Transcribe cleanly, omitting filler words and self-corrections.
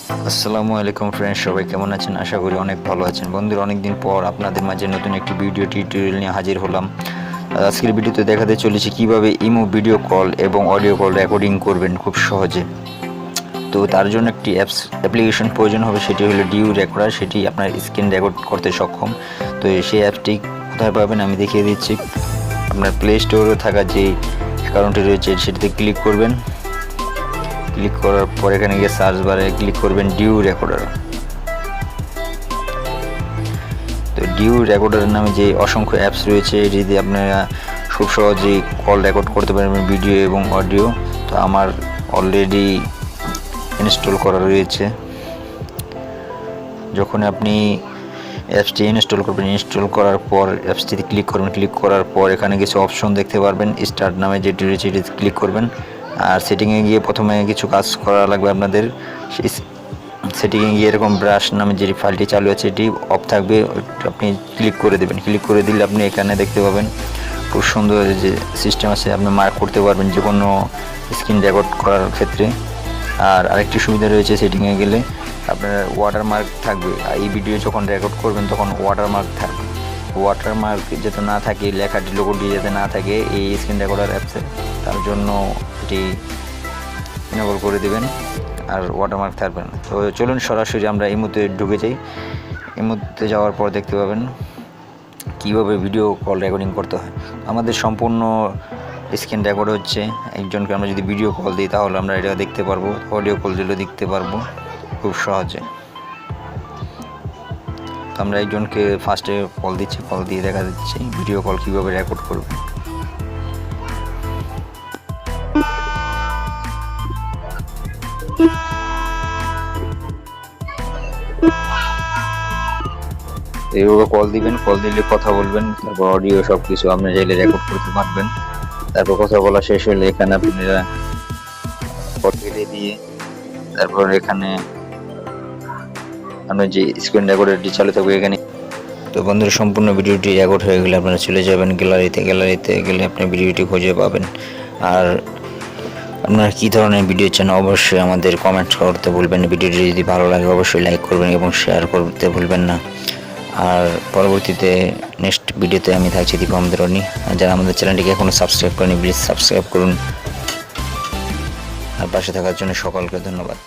আসসালামু আলাইকুম ফ্রেন্ডস, সবাই কেমন আছেন? আশা করি অনেক ভালো আছেন। বন্ধুরা, অনেকদিন পর আপনাদের মাঝে নতুন একটি ভিডিও টিউটোরিয়াল নিয়ে হাজির হলাম। আজকের ভিডিওতে দেখাতে চলেছি কিভাবে ইমো ভিডিও কল এবং অডিও কল রেকর্ডিং করবেন খুব সহজে। তো তার জন্য একটি অ্যাপ্লিকেশন প্রয়োজন হবে, সেটি হলো ডিউ রেকর্ডার। সেটি আপনার স্ক্রিন রেকর্ড করতে সক্ষম। তো সেই অ্যাপটি কোথায় পাবেন আমি দেখিয়ে দিচ্ছি। আপনার প্লে স্টোরে থাকা যে অ্যাকাউন্টটি রয়েছে সেটিতে ক্লিক করবেন। ক্লিক করার পর এখানে গিয়ে সার্চ বারে ক্লিক করবেন ডিউ রেকর্ডার। তো ডিউ রেকর্ডারের নামে যে অসংখ্য অ্যাপস রয়েছে, এটি দিয়ে আপনারা খুব সহজেই কল রেকর্ড করতে পারবেন, ভিডিও এবং অডিও। তো আমার অলরেডি ইনস্টল করা রয়েছে। যখন আপনি অ্যাপসটি ইনস্টল করবেন, ইনস্টল করার পর অ্যাপসটিতে ক্লিক করবেন। ক্লিক করার পর এখানে কিছু অপশন দেখতে পারবেন। স্টার্ট নামে যেটি রয়েছে এটিতে ক্লিক করবেন। আর সেটিংয়ে গিয়ে প্রথমে কিছু কাজ করা লাগবে আপনাদের। সেটিংয়ে গিয়ে এরকম ব্রাশ নামে যে ফাইলটি চালু আছে এটি অফ থাকবে, আপনি ক্লিক করে দেবেন। ক্লিক করে দিলে আপনি এখানে দেখতে পাবেন খুব সুন্দর যে সিস্টেম আছে, আপনি মার্ক করতে পারবেন যে কোনো স্ক্রিন রেকর্ড করার ক্ষেত্রে। আর আরেকটি সুবিধা রয়েছে, সেটিংয়ে গেলে আপনার ওয়াটারমার্ক থাকবে। এই ভিডিও যখন রেকর্ড করবেন তখন ওয়াটারমার্ক থাকবে। ওয়াটারমার্ক যাতে না থাকে, লেখাটি লোগোটি যাতে না থাকে এই স্ক্রিন রেকর্ডার অ্যাপসে, তার জন্য এটি ইনেবল করে দেবেন। আর ওয়াটারমার্ক থাকবে না। তো চলুন সরাসরি আমরা ইমোতে ঢুকে যাই। ইমোতে যাওয়ার পর দেখতে পাবেন কীভাবে ভিডিও কল রেকর্ডিং করতে হয়। আমাদের সম্পূর্ণ স্ক্রিন রেকর্ড হচ্ছে। একজনকে আমরা যদি ভিডিও কল দিই তাহলে আমরা এটা দেখতে পারবো, অডিও কল দিলেও দেখতে পারবো খুব সহজে। তো আমরা একজনকে ফার্স্টে কল দিচ্ছি, কল দিয়ে দেখা দিচ্ছি ভিডিও কল কীভাবে রেকর্ড করবে। এইভাবে কল দিবেন, কল দিলে কথা বলবেন, তারপর অডিও সব কিছু আপনি চাইলে রেকর্ড করতে পারবেন। তারপর কথা বলা শেষ হলে এখানে আপনারা কেটে দিয়ে তারপর এখানে আপনার যে স্ক্রিন রেকর্ডারটি চালু থাকবে এখানে। তো বন্ধুরা, সম্পূর্ণ ভিডিওটি রেকর্ড হয়ে গেলে আপনারা চলে যাবেন গ্যালারিতে। গ্যালারিতে গেলে আপনি ভিডিওটি খুঁজে পাবেন। আর আপনারা কী ধরনের ভিডিও চান অবশ্যই আমাদের কমেন্ট করতে ভুলবেন না। ভিডিওটি যদি ভালো লাগে অবশ্যই লাইক করবেন এবং শেয়ার করতে ভুলবেন না। আর পরবর্তীতে নেক্সট ভিডিওতে আমি থাকছি দীপু। আর যারা আমাদের চ্যানেলটিকে এখনও সাবস্ক্রাইব করেনি প্লিজ সাবস্ক্রাইব করুন। আর পাশে থাকার জন্য সকলকে ধন্যবাদ।